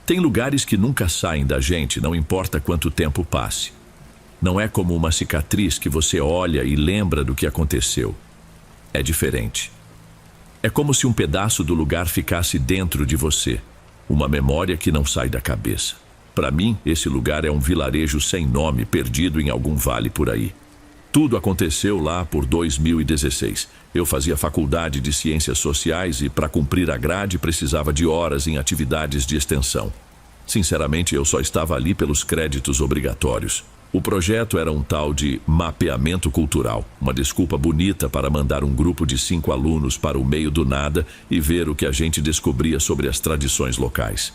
Tem lugares que nunca saem da gente, não importa quanto tempo passe. Não é como uma cicatriz que você olha e lembra do que aconteceu. É diferente. É como se um pedaço do lugar ficasse dentro de você. Uma memória que não sai da cabeça. Para mim, esse lugar é um vilarejo sem nome, perdido em algum vale por aí. Tudo aconteceu lá por 2016. Eu fazia faculdade de Ciências Sociais e, para cumprir a grade, precisava de horas em atividades de extensão. Sinceramente, eu só estava ali pelos créditos obrigatórios. O projeto era um tal de mapeamento cultural, uma desculpa bonita para mandar um grupo de 5 alunos para o meio do nada e ver o que a gente descobria sobre as tradições locais.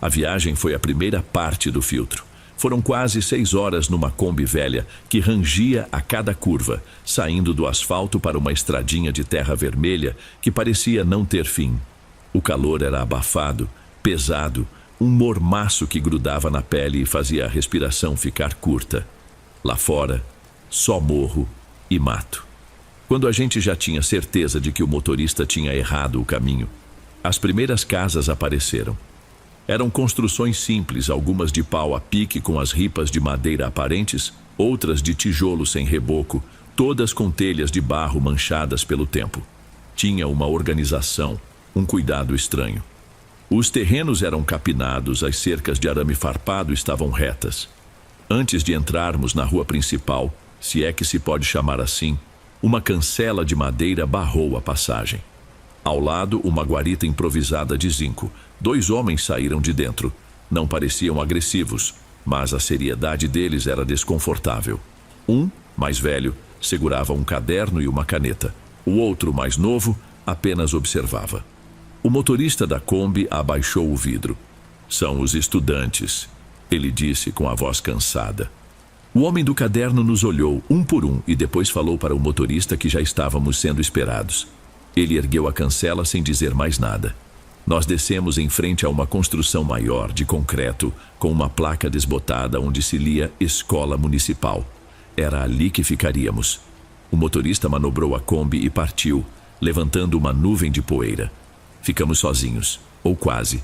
A viagem foi a primeira parte do filtro. Foram quase 6 horas numa Kombi velha que rangia a cada curva, saindo do asfalto para uma estradinha de terra vermelha que parecia não ter fim. O calor era abafado, pesado, um mormaço que grudava na pele e fazia a respiração ficar curta. Lá fora, só morro e mato. Quando a gente já tinha certeza de que o motorista tinha errado o caminho, as primeiras casas apareceram. Eram construções simples, algumas de pau a pique com as ripas de madeira aparentes, outras de tijolo sem reboco, todas com telhas de barro manchadas pelo tempo. Tinha uma organização, um cuidado estranho. Os terrenos eram capinados, as cercas de arame farpado estavam retas. Antes de entrarmos na rua principal, se é que se pode chamar assim, uma cancela de madeira barrou a passagem. Ao lado, uma guarita improvisada de zinco. 2 homens saíram de dentro. Não pareciam agressivos, mas a seriedade deles era desconfortável. Um, mais velho, segurava um caderno e uma caneta. O outro, mais novo, apenas observava. O motorista da Kombi abaixou o vidro. "São os estudantes", ele disse com a voz cansada. O homem do caderno nos olhou, um por um, e depois falou para o motorista que já estávamos sendo esperados. Ele ergueu a cancela sem dizer mais nada. Nós descemos em frente a uma construção maior, de concreto, com uma placa desbotada onde se lia Escola Municipal. Era ali que ficaríamos. O motorista manobrou a Kombi e partiu, levantando uma nuvem de poeira. Ficamos sozinhos, ou quase.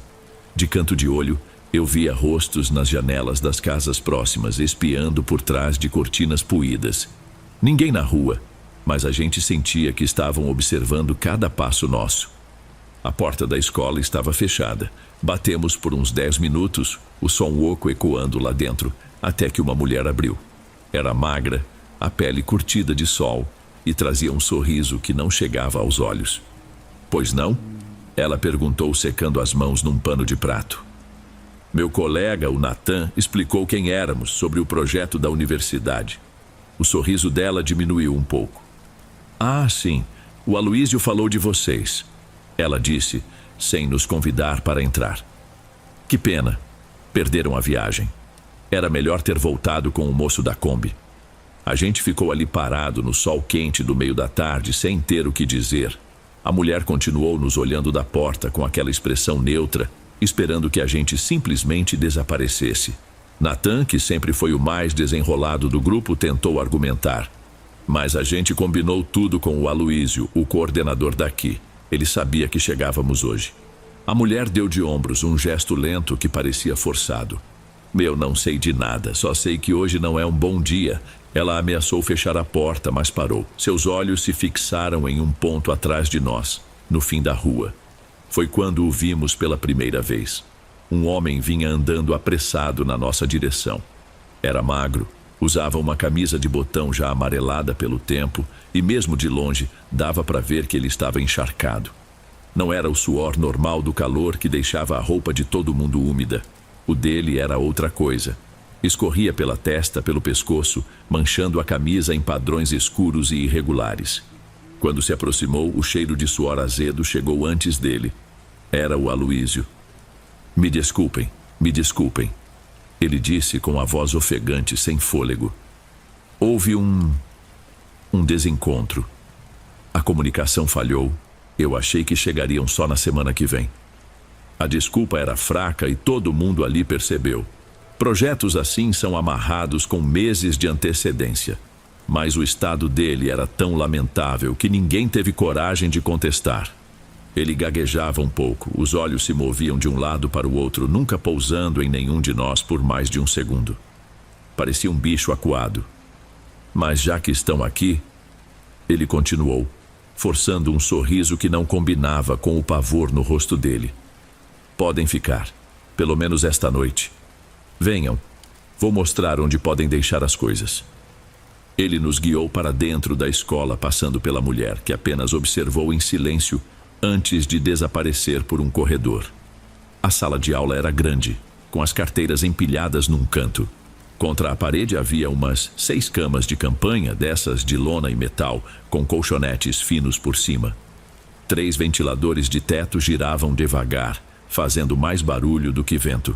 De canto de olho, eu via rostos nas janelas das casas próximas, espiando por trás de cortinas puídas. Ninguém na rua, mas a gente sentia que estavam observando cada passo nosso. A porta da escola estava fechada. Batemos por uns 10 minutos, o som oco ecoando lá dentro, até que uma mulher abriu. Era magra, a pele curtida de sol, e trazia um sorriso que não chegava aos olhos. "Pois não?" ela perguntou, secando as mãos num pano de prato. Meu colega, o Natan, explicou quem éramos sobre o projeto da universidade. O sorriso dela diminuiu um pouco. "Ah, sim, o Aloísio falou de vocês", ela disse, sem nos convidar para entrar. "Que pena, perderam a viagem. Era melhor ter voltado com o moço da Kombi." A gente ficou ali parado no sol quente do meio da tarde, sem ter o que dizer. A mulher continuou nos olhando da porta com aquela expressão neutra, esperando que a gente simplesmente desaparecesse. Natan, que sempre foi o mais desenrolado do grupo, tentou argumentar. Mas a gente combinou tudo com o Aloísio, o coordenador daqui. Ele sabia que chegávamos hoje. A mulher deu de ombros, um gesto lento que parecia forçado. "Eu não sei de nada, só sei que hoje não é um bom dia." Ela ameaçou fechar a porta, mas parou. Seus olhos se fixaram em um ponto atrás de nós, no fim da rua. Foi quando o vimos pela primeira vez. Um homem vinha andando apressado na nossa direção. Era magro, usava uma camisa de botão já amarelada pelo tempo e mesmo de longe dava para ver que ele estava encharcado. Não era o suor normal do calor que deixava a roupa de todo mundo úmida. O dele era outra coisa. Escorria pela testa, pelo pescoço, manchando a camisa em padrões escuros e irregulares. Quando se aproximou, o cheiro de suor azedo chegou antes dele. Era o Aloísio. Me desculpem, ele disse com a voz ofegante, sem fôlego. Houve um desencontro. A comunicação falhou. Eu achei que chegariam só na semana que vem. A desculpa era fraca e todo mundo ali percebeu. Projetos assim são amarrados com meses de antecedência. Mas o estado dele era tão lamentável que ninguém teve coragem de contestar. Ele gaguejava um pouco, os olhos se moviam de um lado para o outro, nunca pousando em nenhum de nós por mais de um segundo. Parecia um bicho acuado. Mas já que estão aqui, ele continuou, forçando um sorriso que não combinava com o pavor no rosto dele. Podem ficar, pelo menos esta noite. Venham, vou mostrar onde podem deixar as coisas. Ele nos guiou para dentro da escola, passando pela mulher, que apenas observou em silêncio antes de desaparecer por um corredor. A sala de aula era grande, com as carteiras empilhadas num canto. Contra a parede havia umas 6 camas de campanha, dessas de lona e metal, com colchonetes finos por cima. 3 ventiladores de teto giravam devagar, fazendo mais barulho do que vento.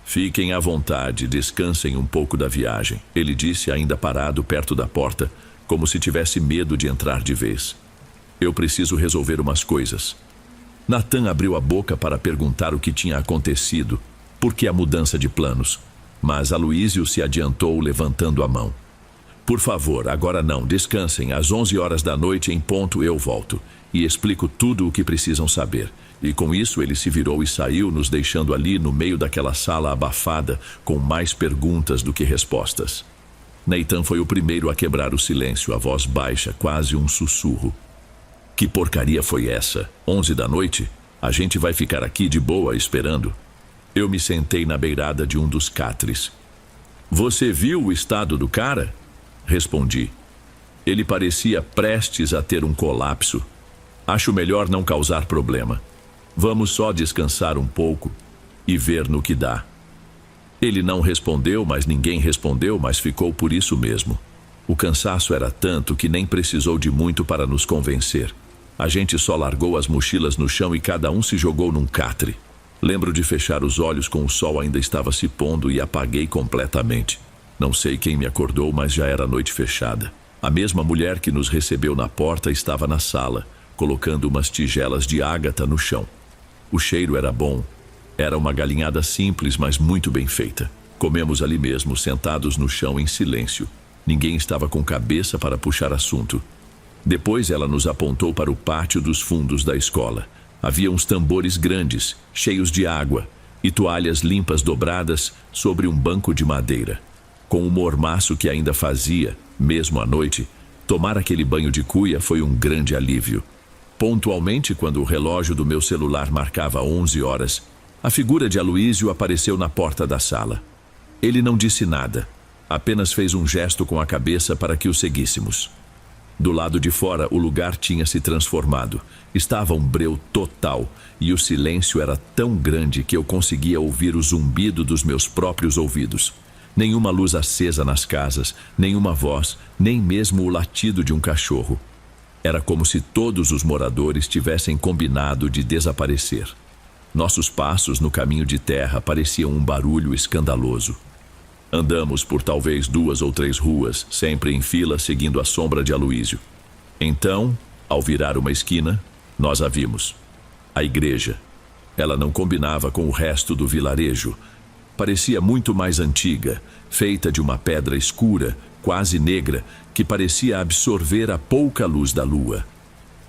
Fiquem à vontade, descansem um pouco da viagem, ele disse, ainda parado perto da porta, como se tivesse medo de entrar de vez. Eu preciso resolver umas coisas. Nathan abriu a boca para perguntar o que tinha acontecido, por que a mudança de planos, mas Aloísio se adiantou levantando a mão. Por favor, agora não, descansem, às 11 horas da noite em ponto eu volto, e explico tudo o que precisam saber. E com isso ele se virou e saiu, nos deixando ali no meio daquela sala abafada, com mais perguntas do que respostas. Nathan foi o primeiro a quebrar o silêncio, a voz baixa, quase um sussurro. Que porcaria foi essa? 11 da noite? A gente vai ficar aqui de boa esperando? Eu me sentei na beirada de um dos catres. Você viu o estado do cara? Respondi. Ele parecia prestes a ter um colapso. Acho melhor não causar problema. Vamos só descansar um pouco e ver no que dá. Ele não respondeu, mas ninguém respondeu, mas ficou por isso mesmo. O cansaço era tanto que nem precisou de muito para nos convencer. A gente só largou as mochilas no chão e cada um se jogou num catre. Lembro de fechar os olhos com o sol ainda estava se pondo e apaguei completamente. Não sei quem me acordou, mas já era noite fechada. A mesma mulher que nos recebeu na porta estava na sala, colocando umas tigelas de ágata no chão. O cheiro era bom. Era uma galinhada simples, mas muito bem feita. Comemos ali mesmo, sentados no chão em silêncio. Ninguém estava com cabeça para puxar assunto. Depois ela nos apontou para o pátio dos fundos da escola. Havia uns tambores grandes, cheios de água, e toalhas limpas dobradas sobre um banco de madeira. Com o mormaço que ainda fazia, mesmo à noite, tomar aquele banho de cuia foi um grande alívio. Pontualmente, quando o relógio do meu celular marcava 11 horas, a figura de Aloísio apareceu na porta da sala. Ele não disse nada, apenas fez um gesto com a cabeça para que o seguíssemos. Do lado de fora, o lugar tinha se transformado. Estava um breu total, e o silêncio era tão grande que eu conseguia ouvir o zumbido dos meus próprios ouvidos. Nenhuma luz acesa nas casas, nenhuma voz, nem mesmo o latido de um cachorro. Era como se todos os moradores tivessem combinado de desaparecer. Nossos passos no caminho de terra pareciam um barulho escandaloso. Andamos por talvez 2 ou 3 ruas, sempre em fila, seguindo a sombra de Aloísio. Então, ao virar uma esquina, nós a vimos. A igreja. Ela não combinava com o resto do vilarejo. Parecia muito mais antiga, feita de uma pedra escura, quase negra, que parecia absorver a pouca luz da lua.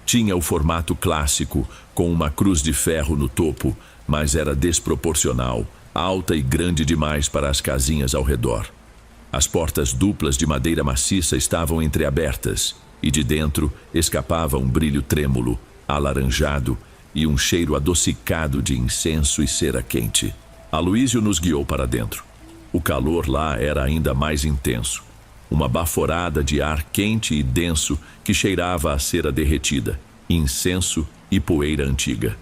Tinha o formato clássico, com uma cruz de ferro no topo, mas era desproporcional, alta e grande demais para as casinhas ao redor. As portas duplas de madeira maciça estavam entreabertas, e de dentro escapava um brilho trêmulo, alaranjado, e um cheiro adocicado de incenso e cera quente. Aloísio nos guiou para dentro. O calor lá era ainda mais intenso. Uma baforada de ar quente e denso que cheirava a cera derretida, incenso e poeira antiga.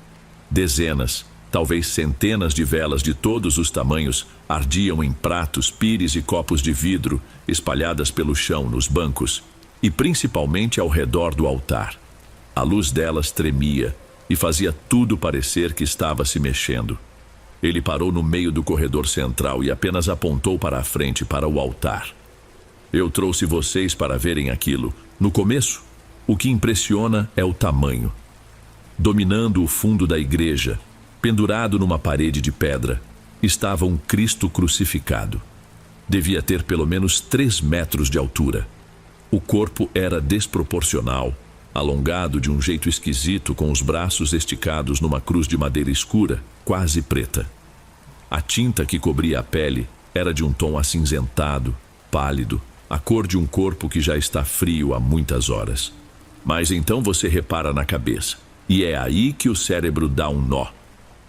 Dezenas, talvez centenas de velas de todos os tamanhos ardiam em pratos, pires e copos de vidro, espalhadas pelo chão, nos bancos, e principalmente ao redor do altar. A luz delas tremia e fazia tudo parecer que estava se mexendo. Ele parou no meio do corredor central e apenas apontou para a frente, para o altar. Eu trouxe vocês para verem aquilo. No começo, o que impressiona é o tamanho. Dominando o fundo da igreja, pendurado numa parede de pedra, estava um Cristo crucificado. Devia ter pelo menos 3 metros de altura. O corpo era desproporcional, alongado de um jeito esquisito, com os braços esticados numa cruz de madeira escura, quase preta. A tinta que cobria a pele era de um tom acinzentado, pálido, a cor de um corpo que já está frio há muitas horas. Mas então você repara na cabeça, e é aí que o cérebro dá um nó.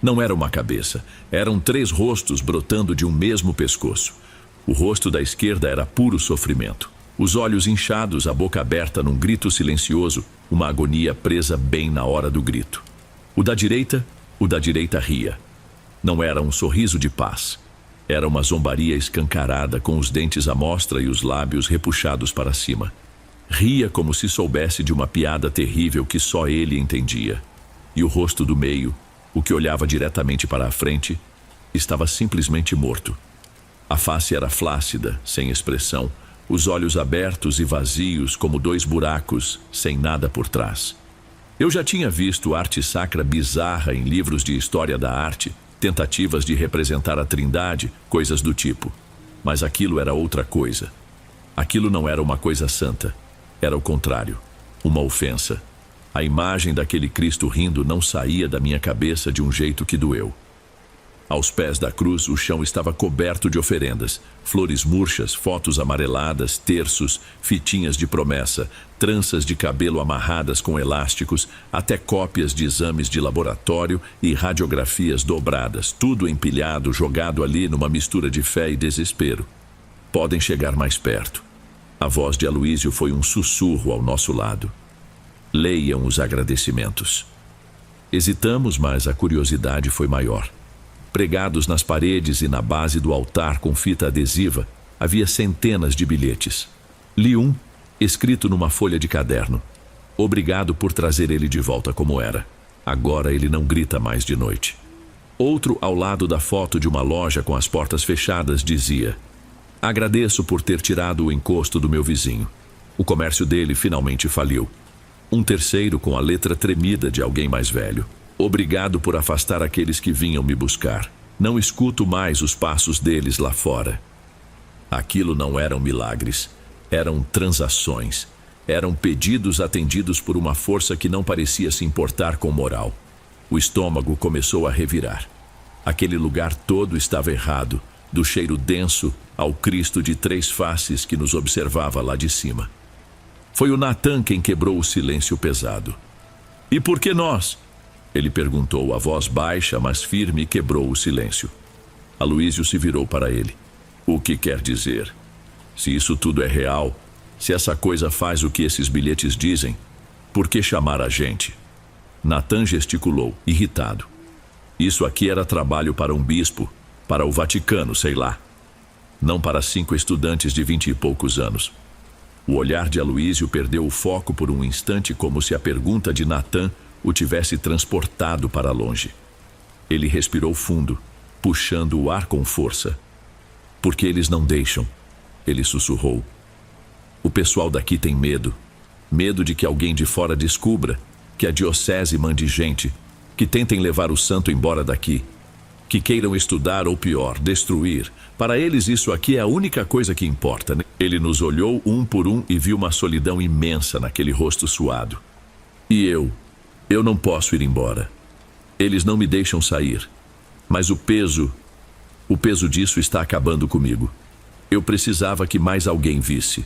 Não era uma cabeça, eram 3 rostos brotando de um mesmo pescoço. O rosto da esquerda era puro sofrimento. Os olhos inchados, a boca aberta num grito silencioso, uma agonia presa bem na hora do grito. O da direita ria. Não era um sorriso de paz. Era uma zombaria escancarada, com os dentes à mostra e os lábios repuxados para cima. Ria como se soubesse de uma piada terrível que só ele entendia. E o rosto do meio, o que olhava diretamente para a frente, estava simplesmente morto. A face era flácida, sem expressão, os olhos abertos e vazios como 2 buracos, sem nada por trás. Eu já tinha visto arte sacra bizarra em livros de história da arte, tentativas de representar a Trindade, coisas do tipo. Mas aquilo era outra coisa. Aquilo não era uma coisa santa. Era o contrário, uma ofensa. A imagem daquele Cristo rindo não saía da minha cabeça de um jeito que doeu. Aos pés da cruz, o chão estava coberto de oferendas, flores murchas, fotos amareladas, terços, fitinhas de promessa, tranças de cabelo amarradas com elásticos, até cópias de exames de laboratório e radiografias dobradas, tudo empilhado, jogado ali numa mistura de fé e desespero. Podem chegar mais perto. A voz de Aloísio foi um sussurro ao nosso lado. Leiam os agradecimentos. Hesitamos, mas a curiosidade foi maior. Pregados nas paredes e na base do altar com fita adesiva, havia centenas de bilhetes. Li um, escrito numa folha de caderno. Obrigado por trazer ele de volta como era. Agora ele não grita mais de noite. Outro, ao lado da foto de uma loja com as portas fechadas, dizia: agradeço por ter tirado o encosto do meu vizinho. O comércio dele finalmente faliu. Um terceiro, com a letra tremida de alguém mais velho: obrigado por afastar aqueles que vinham me buscar. Não escuto mais os passos deles lá fora. Aquilo não eram milagres, eram transações. Eram pedidos atendidos por uma força que não parecia se importar com moral. O estômago começou a revirar. Aquele lugar todo estava errado, do cheiro denso ao Cristo de 3 faces que nos observava lá de cima. Foi o Natan quem quebrou o silêncio pesado. E por que nós? Ele perguntou, a voz baixa, mas firme, e quebrou o silêncio. Aloísio se virou para ele. O que quer dizer? Se isso tudo é real, se essa coisa faz o que esses bilhetes dizem, por que chamar a gente? Natan gesticulou, irritado. Isso aqui era trabalho para um bispo, para o Vaticano, sei lá. Não para 5 estudantes de 20 e poucos anos. O olhar de Aloísio perdeu o foco por um instante, como se a pergunta de Natan o tivesse transportado para longe. Ele respirou fundo, puxando o ar com força. Porque eles não deixam, ele sussurrou. O pessoal daqui tem medo. Medo de que alguém de fora descubra, que a diocese mande gente, que tentem levar o santo embora daqui, que queiram estudar ou pior, destruir. Para eles isso aqui é a única coisa que importa. Ele nos olhou um por um e viu uma solidão imensa naquele rosto suado. E eu não posso ir embora. Eles não me deixam sair. Mas o peso disso está acabando comigo. Eu precisava que mais alguém visse.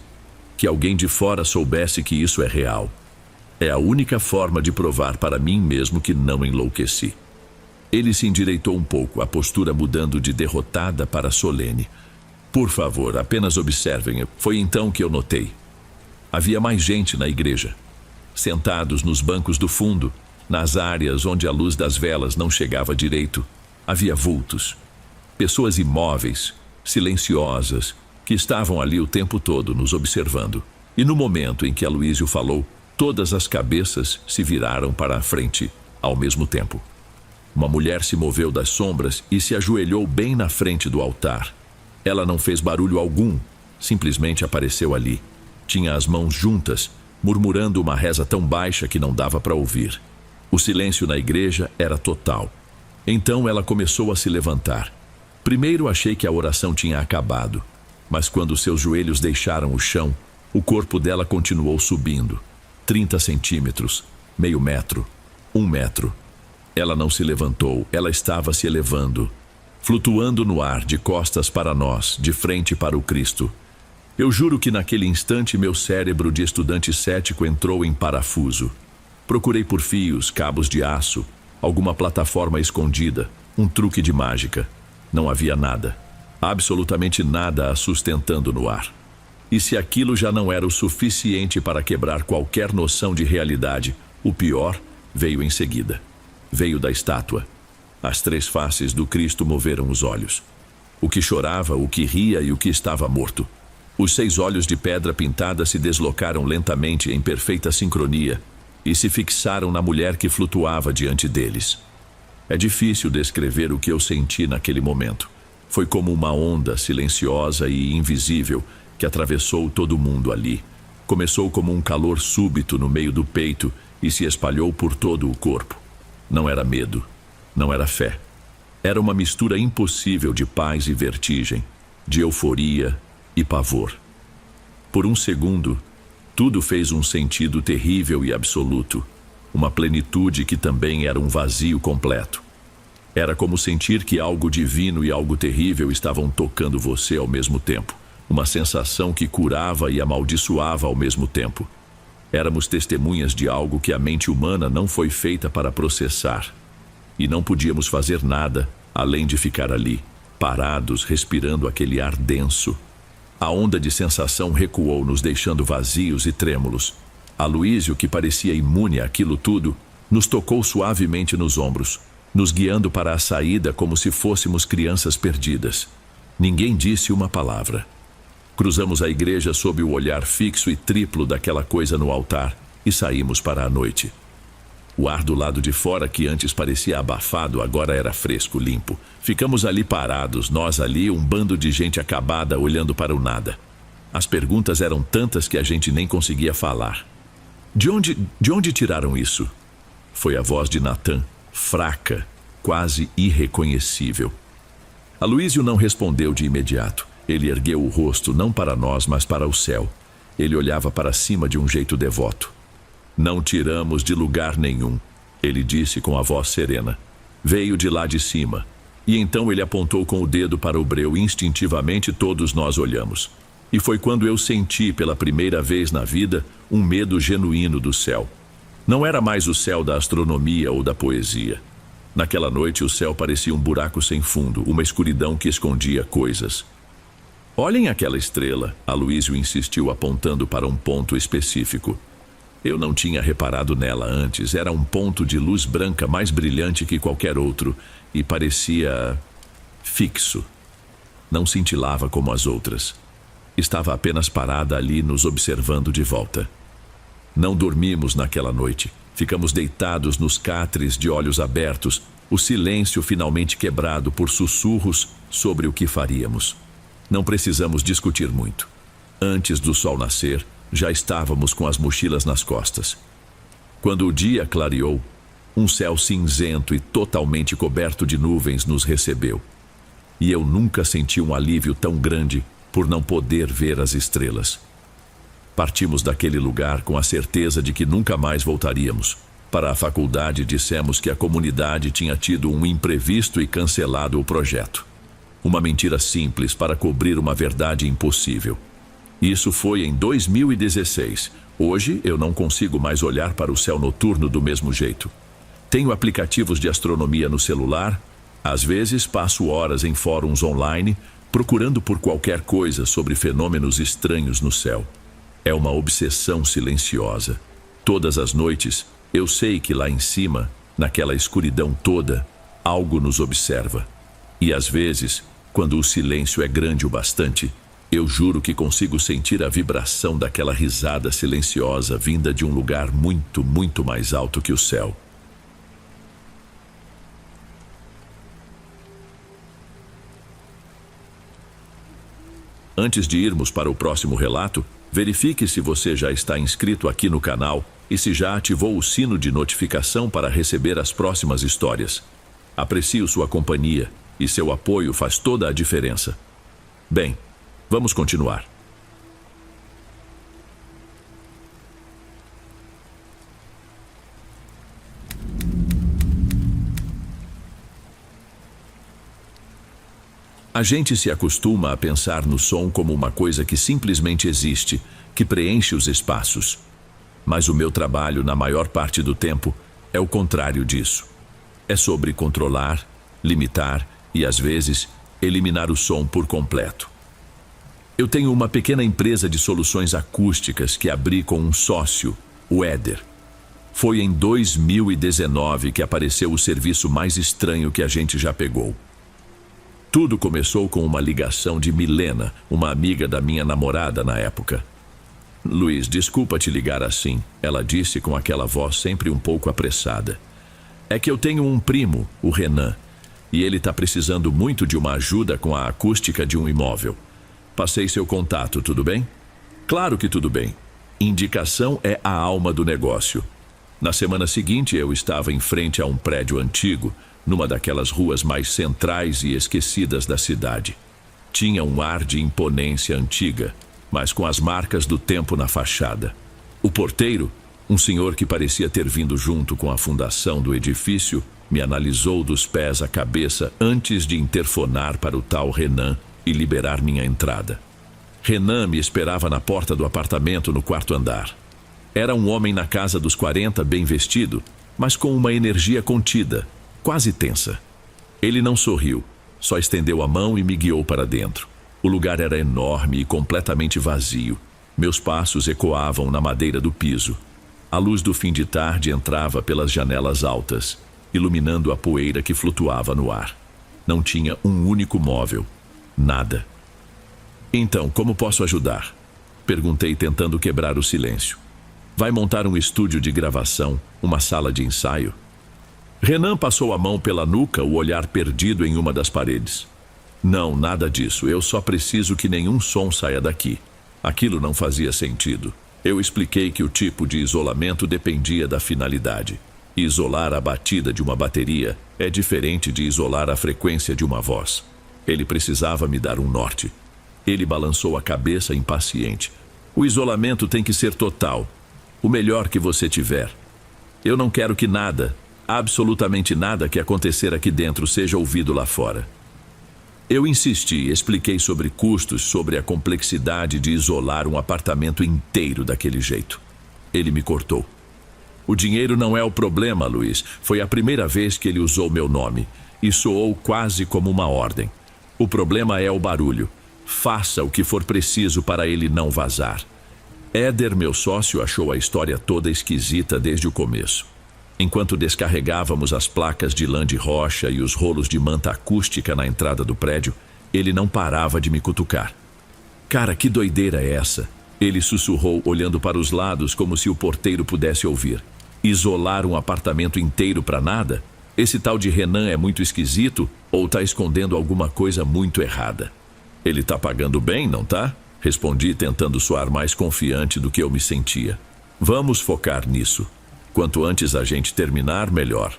Que alguém de fora soubesse que isso é real. É a única forma de provar para mim mesmo que não enlouqueci. Ele se endireitou um pouco, a postura mudando de derrotada para solene. Por favor, apenas observem. Foi então que eu notei. Havia mais gente na igreja. Sentados nos bancos do fundo, nas áreas onde a luz das velas não chegava direito, havia vultos. Pessoas imóveis, silenciosas, que estavam ali o tempo todo nos observando. E no momento em que Aloísio falou, todas as cabeças se viraram para a frente, ao mesmo tempo. Uma mulher se moveu das sombras e se ajoelhou bem na frente do altar. Ela não fez barulho algum, simplesmente apareceu ali. Tinha as mãos juntas, murmurando uma reza tão baixa que não dava para ouvir. O silêncio na igreja era total. Então ela começou a se levantar. Primeiro achei que a oração tinha acabado, mas quando seus joelhos deixaram o chão, o corpo dela continuou subindo. 30 centímetros, meio metro, 1 metro. Ela não se levantou, ela estava se elevando, flutuando no ar, de costas para nós, de frente para o Cristo. Eu juro que naquele instante meu cérebro de estudante cético entrou em parafuso. Procurei por fios, cabos de aço, alguma plataforma escondida, um truque de mágica. Não havia nada, absolutamente nada a sustentando no ar. E se aquilo já não era o suficiente para quebrar qualquer noção de realidade, o pior veio em seguida. Veio da estátua. As 3 faces do Cristo moveram os olhos. O que chorava, o que ria e o que estava morto. Os 6 olhos de pedra pintada se deslocaram lentamente em perfeita sincronia e se fixaram na mulher que flutuava diante deles. É difícil descrever o que eu senti naquele momento. Foi como uma onda silenciosa e invisível que atravessou todo mundo ali. Começou como um calor súbito no meio do peito e se espalhou por todo o corpo. Não era medo, não era fé. Era uma mistura impossível de paz e vertigem, de euforia e pavor. Por um segundo, tudo fez um sentido terrível e absoluto, uma plenitude que também era um vazio completo. Era como sentir que algo divino e algo terrível estavam tocando você ao mesmo tempo, uma sensação que curava e amaldiçoava ao mesmo tempo. Éramos testemunhas de algo que a mente humana não foi feita para processar. E não podíamos fazer nada além de ficar ali, parados, respirando aquele ar denso. A onda de sensação recuou, nos deixando vazios e trêmulos. Aloísio, que parecia imune àquilo tudo, nos tocou suavemente nos ombros, nos guiando para a saída como se fôssemos crianças perdidas. Ninguém disse uma palavra. Cruzamos a igreja sob o olhar fixo e triplo daquela coisa no altar e saímos para a noite. O ar do lado de fora, que antes parecia abafado, agora era fresco, limpo. Ficamos ali parados, nós ali, um bando de gente acabada olhando para o nada. As perguntas eram tantas que a gente nem conseguia falar. De onde tiraram isso? Foi a voz de Natan, fraca, quase irreconhecível. Aloísio não respondeu de imediato. Ele ergueu o rosto, não para nós, mas para o céu. Ele olhava para cima de um jeito devoto. Não tiramos de lugar nenhum, ele disse com a voz serena. Veio de lá de cima. E então ele apontou com o dedo para o breu. Instintivamente todos nós olhamos. E foi quando eu senti pela primeira vez na vida um medo genuíno do céu. Não era mais o céu da astronomia ou da poesia. Naquela noite o céu parecia um buraco sem fundo, uma escuridão que escondia coisas. Olhem aquela estrela, Aloísio insistiu apontando para um ponto específico. Eu não tinha reparado nela antes, era um ponto de luz branca mais brilhante que qualquer outro e parecia fixo. Não cintilava como as outras. Estava apenas parada ali nos observando de volta. Não dormimos naquela noite. Ficamos deitados nos catres de olhos abertos, o silêncio finalmente quebrado por sussurros sobre o que faríamos. Não precisamos discutir muito. Antes do sol nascer, já estávamos com as mochilas nas costas. Quando o dia clareou, um céu cinzento e totalmente coberto de nuvens nos recebeu. E eu nunca senti um alívio tão grande por não poder ver as estrelas. Partimos daquele lugar com a certeza de que nunca mais voltaríamos. Para a faculdade dissemos que a comunidade tinha tido um imprevisto e cancelado o projeto. Uma mentira simples para cobrir uma verdade impossível. Isso foi em 2016. Hoje eu não consigo mais olhar para o céu noturno do mesmo jeito. Tenho aplicativos de astronomia no celular. Às vezes passo horas em fóruns online procurando por qualquer coisa sobre fenômenos estranhos no céu. É uma obsessão silenciosa. Todas as noites eu sei que lá em cima, naquela escuridão toda, algo nos observa. E às vezes, quando o silêncio é grande o bastante, eu juro que consigo sentir a vibração daquela risada silenciosa vinda de um lugar muito, muito mais alto que o céu. Antes de irmos para o próximo relato, verifique se você já está inscrito aqui no canal e se já ativou o sino de notificação para receber as próximas histórias. Aprecio sua companhia e seu apoio faz toda a diferença. Bem, vamos continuar. A gente se acostuma a pensar no som como uma coisa que simplesmente existe, que preenche os espaços. Mas o meu trabalho, na maior parte do tempo, é o contrário disso. É sobre controlar, limitar e, às vezes, eliminar o som por completo. Eu tenho uma pequena empresa de soluções acústicas que abri com um sócio, o Éder. Foi em 2019 que apareceu o serviço mais estranho que a gente já pegou. Tudo começou com uma ligação de Milena, uma amiga da minha namorada na época. Luiz, desculpa te ligar assim, ela disse com aquela voz sempre um pouco apressada. É que eu tenho um primo, o Renan, e ele está precisando muito de uma ajuda com a acústica de um imóvel. Passei seu contato, tudo bem? Claro que tudo bem. Indicação é a alma do negócio. Na semana seguinte, eu estava em frente a um prédio antigo, numa daquelas ruas mais centrais e esquecidas da cidade. Tinha um ar de imponência antiga, mas com as marcas do tempo na fachada. O porteiro, um senhor que parecia ter vindo junto com a fundação do edifício, me analisou dos pés à cabeça antes de interfonar para o tal Renan e liberar minha entrada. Renan me esperava na porta do apartamento no quarto andar. Era um homem na casa dos 40, bem vestido, mas com uma energia contida, quase tensa. Ele não sorriu, só estendeu a mão e me guiou para dentro. O lugar era enorme e completamente vazio. Meus passos ecoavam na madeira do piso. A luz do fim de tarde entrava pelas janelas altas, iluminando a poeira que flutuava no ar. Não tinha um único móvel. Nada. Então, como posso ajudar? Perguntei, tentando quebrar o silêncio. Vai montar um estúdio de gravação, uma sala de ensaio? Renan passou a mão pela nuca, o olhar perdido em uma das paredes. Não, nada disso. Eu só preciso que nenhum som saia daqui. Aquilo não fazia sentido. Eu expliquei que o tipo de isolamento dependia da finalidade. Isolar a batida de uma bateria é diferente de isolar a frequência de uma voz. Ele precisava me dar um norte. Ele balançou a cabeça impaciente. O isolamento tem que ser total. O melhor que você tiver. Eu não quero que nada, absolutamente nada que acontecer aqui dentro seja ouvido lá fora. Eu insisti, expliquei sobre custos, sobre a complexidade de isolar um apartamento inteiro daquele jeito. Ele me cortou. O dinheiro não é o problema, Luiz. Foi a primeira vez que ele usou meu nome e soou quase como uma ordem. O problema é o barulho. Faça o que for preciso para ele não vazar. Éder, meu sócio, achou a história toda esquisita desde o começo. Enquanto descarregávamos as placas de lã de rocha e os rolos de manta acústica na entrada do prédio, ele não parava de me cutucar. Cara, que doideira é essa? Ele sussurrou, olhando para os lados como se o porteiro pudesse ouvir. Isolar um apartamento inteiro para nada? Esse tal de Renan é muito esquisito ou tá escondendo alguma coisa muito errada? Ele tá pagando bem, não tá? Respondi, tentando soar mais confiante do que eu me sentia. Vamos focar nisso. Quanto antes a gente terminar, melhor.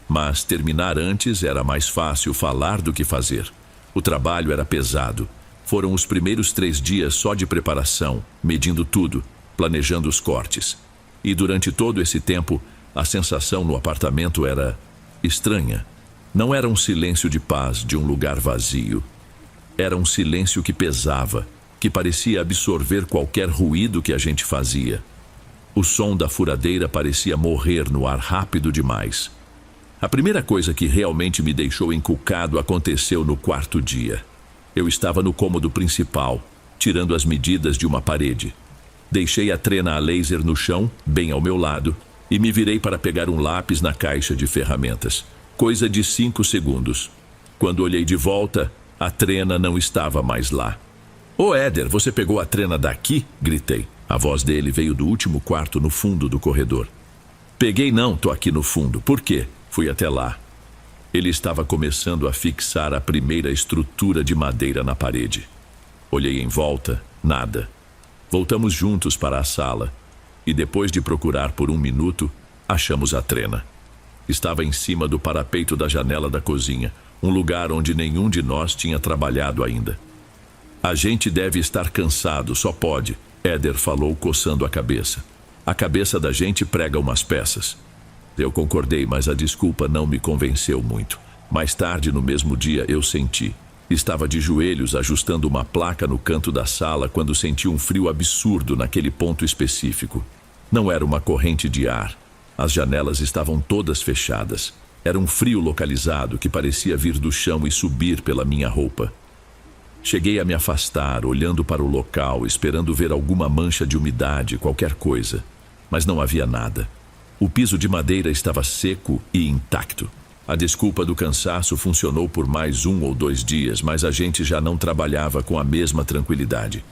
Mas terminar antes era mais fácil falar do que fazer. O trabalho era pesado. Foram os primeiros 3 dias só de preparação, medindo tudo, planejando os cortes. E durante todo esse tempo, a sensação no apartamento era estranha. Não era um silêncio de paz de um lugar vazio. Era um silêncio que pesava, que parecia absorver qualquer ruído que a gente fazia. O som da furadeira parecia morrer no ar rápido demais. A primeira coisa que realmente me deixou encucado aconteceu no 4º dia. Eu estava no cômodo principal, tirando as medidas de uma parede. Deixei a trena a laser no chão, bem ao meu lado, e me virei para pegar um lápis na caixa de ferramentas. Coisa de 5 segundos. Quando olhei de volta, a trena não estava mais lá. Ô Éder, você pegou a trena daqui? Gritei. A voz dele veio do último quarto no fundo do corredor. Peguei não, tô aqui no fundo. Por quê? Fui até lá. Ele estava começando a fixar a primeira estrutura de madeira na parede. Olhei em volta, nada. Voltamos juntos para a sala e depois de procurar por 1 minuto, achamos a trena. Estava em cima do parapeito da janela da cozinha, um lugar onde nenhum de nós tinha trabalhado ainda. A gente deve estar cansado, só pode, Éder falou, coçando a cabeça. A cabeça da gente prega umas peças. Eu concordei, mas a desculpa não me convenceu muito. Mais tarde, no mesmo dia, eu senti. Estava de joelhos ajustando uma placa no canto da sala quando senti um frio absurdo naquele ponto específico. Não era uma corrente de ar. As janelas estavam todas fechadas. Era um frio localizado que parecia vir do chão e subir pela minha roupa. Cheguei a me afastar, olhando para o local, esperando ver alguma mancha de umidade, qualquer coisa. Mas não havia nada. O piso de madeira estava seco e intacto. A desculpa do cansaço funcionou por mais 1 ou 2 dias, mas a gente já não trabalhava com a mesma tranquilidade.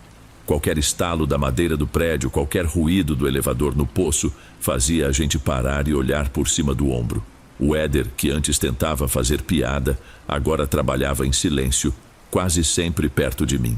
Qualquer estalo da madeira do prédio, qualquer ruído do elevador no poço, fazia a gente parar e olhar por cima do ombro. O Éder, que antes tentava fazer piada, agora trabalhava em silêncio, quase sempre perto de mim.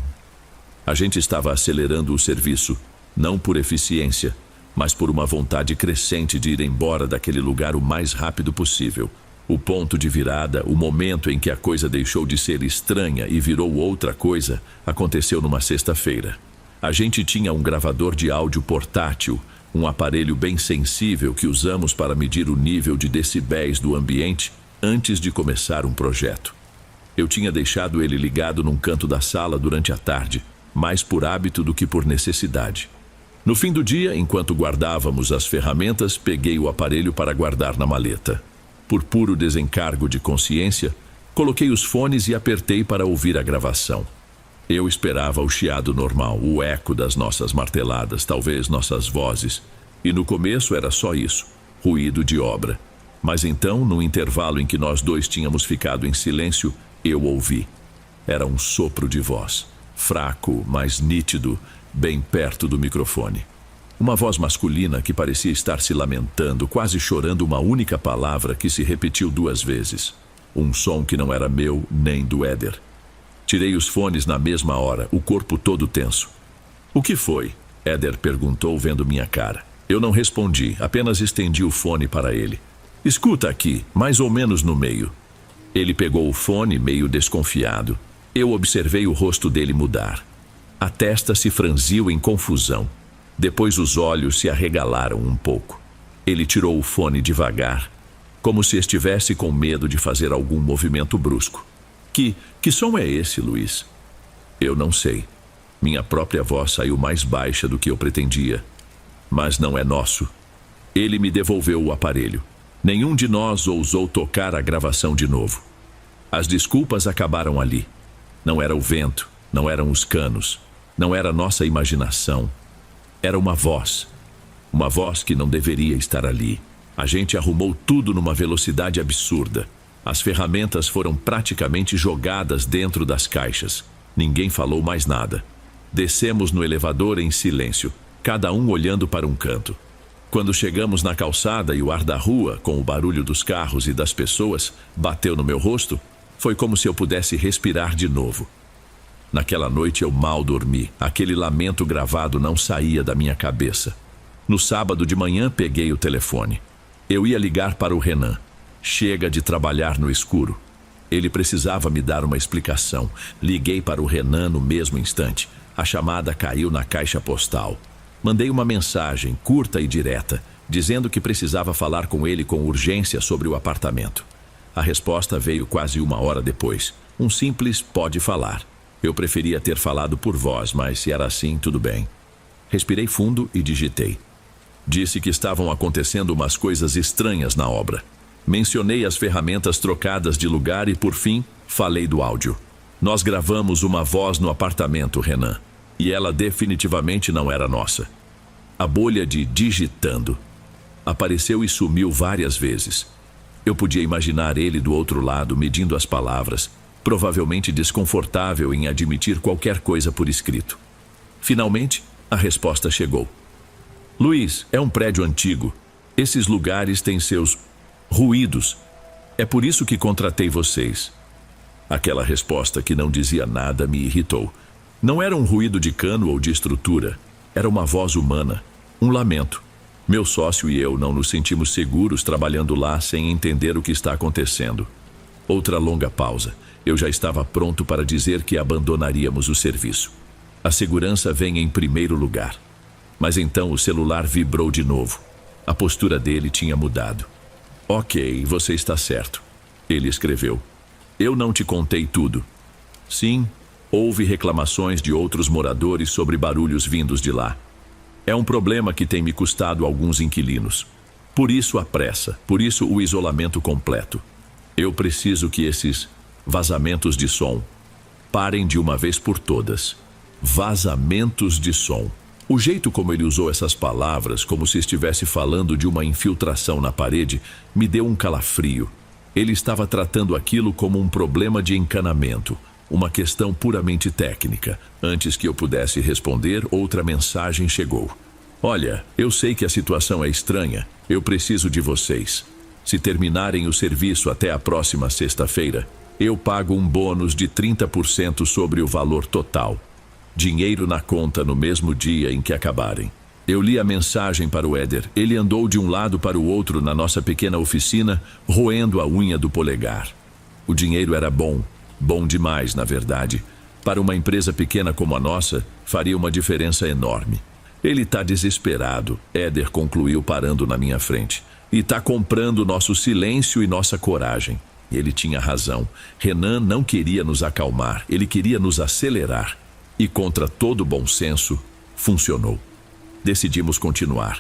A gente estava acelerando o serviço, não por eficiência, mas por uma vontade crescente de ir embora daquele lugar o mais rápido possível. O ponto de virada, o momento em que a coisa deixou de ser estranha e virou outra coisa, aconteceu numa sexta-feira. A gente tinha um gravador de áudio portátil, um aparelho bem sensível que usamos para medir o nível de decibéis do ambiente antes de começar um projeto. Eu tinha deixado ele ligado num canto da sala durante a tarde, mais por hábito do que por necessidade. No fim do dia, enquanto guardávamos as ferramentas, peguei o aparelho para guardar na maleta. Por puro desencargo de consciência, coloquei os fones e apertei para ouvir a gravação. Eu esperava o chiado normal, o eco das nossas marteladas, talvez nossas vozes. E no começo era só isso, ruído de obra. Mas então, no intervalo em que nós dois tínhamos ficado em silêncio, eu ouvi. Era um sopro de voz, fraco, mas nítido, bem perto do microfone. Uma voz masculina que parecia estar se lamentando, quase chorando uma única palavra que se repetiu 2 vezes. Um som que não era meu nem do Éder. Tirei os fones na mesma hora, o corpo todo tenso. "O que foi?" Éder perguntou vendo minha cara. Eu não respondi, apenas estendi o fone para ele. "Escuta aqui, mais ou menos no meio." Ele pegou o fone meio desconfiado. Eu observei o rosto dele mudar. A testa se franziu em confusão. Depois os olhos se arregalaram um pouco. Ele tirou o fone devagar, como se estivesse com medo de fazer algum movimento brusco. Que som é esse, Luiz?" Eu não sei. Minha própria voz saiu mais baixa do que eu pretendia. "Mas não é nosso." Ele me devolveu o aparelho. Nenhum de nós ousou tocar a gravação de novo. As desculpas acabaram ali. Não era o vento, não eram os canos, não era nossa imaginação. Era uma voz que não deveria estar ali. A gente arrumou tudo numa velocidade absurda. As ferramentas foram praticamente jogadas dentro das caixas. Ninguém falou mais nada. Descemos no elevador em silêncio, cada um olhando para um canto. Quando chegamos na calçada e o ar da rua, com o barulho dos carros e das pessoas, bateu no meu rosto, foi como se eu pudesse respirar de novo. Naquela noite eu mal dormi. Aquele lamento gravado não saía da minha cabeça. No sábado de manhã peguei o telefone. Eu ia ligar para o Renan. Chega de trabalhar no escuro. Ele precisava me dar uma explicação. Liguei para o Renan no mesmo instante. A chamada caiu na caixa postal. Mandei uma mensagem curta e direta, dizendo que precisava falar com ele com urgência sobre o apartamento. A resposta veio quase 1 hora depois. Um simples "pode falar". Eu preferia ter falado por voz, mas se era assim, tudo bem. Respirei fundo e digitei. Disse que estavam acontecendo umas coisas estranhas na obra. Mencionei as ferramentas trocadas de lugar e, por fim, falei do áudio. Nós gravamos uma voz no apartamento, Renan, e ela definitivamente não era nossa. A bolha de digitando apareceu e sumiu várias vezes. Eu podia imaginar ele do outro lado, medindo as palavras, provavelmente desconfortável em admitir qualquer coisa por escrito. Finalmente, a resposta chegou. "Luiz, é um prédio antigo. Esses lugares têm seus ruídos. É por isso que contratei vocês." Aquela resposta que não dizia nada me irritou. Não era um ruído de cano ou de estrutura. Era uma voz humana, um lamento. Meu sócio e eu não nos sentimos seguros trabalhando lá sem entender o que está acontecendo. Outra longa pausa. Eu já estava pronto para dizer que abandonaríamos o serviço. A segurança vem em primeiro lugar. Mas então o celular vibrou de novo. A postura dele tinha mudado. "Ok, você está certo." Ele escreveu. "Eu não te contei tudo." Sim, houve reclamações de outros moradores sobre barulhos vindos de lá. É um problema que tem me custado alguns inquilinos. Por isso a pressa, por isso o isolamento completo. Eu preciso que esses vazamentos de som parem de uma vez por todas. Vazamentos de som. O jeito como ele usou essas palavras, como se estivesse falando de uma infiltração na parede, me deu um calafrio. Ele estava tratando aquilo como um problema de encanamento, uma questão puramente técnica. Antes que eu pudesse responder, outra mensagem chegou. Olha, eu sei que a situação é estranha. Eu preciso de vocês. Se terminarem o serviço até a próxima sexta-feira, eu pago um bônus de 30% sobre o valor total. Dinheiro na conta no mesmo dia em que acabarem. Eu li a mensagem para o Éder. Ele andou de um lado para o outro na nossa pequena oficina, roendo a unha do polegar. O dinheiro era bom. Bom demais, na verdade. Para uma empresa pequena como a nossa, faria uma diferença enorme. Ele está desesperado, Éder concluiu parando na minha frente. E está comprando nosso silêncio e nossa coragem. Ele tinha razão. Renan não queria nos acalmar, ele queria nos acelerar. E contra todo bom senso, funcionou. Decidimos continuar.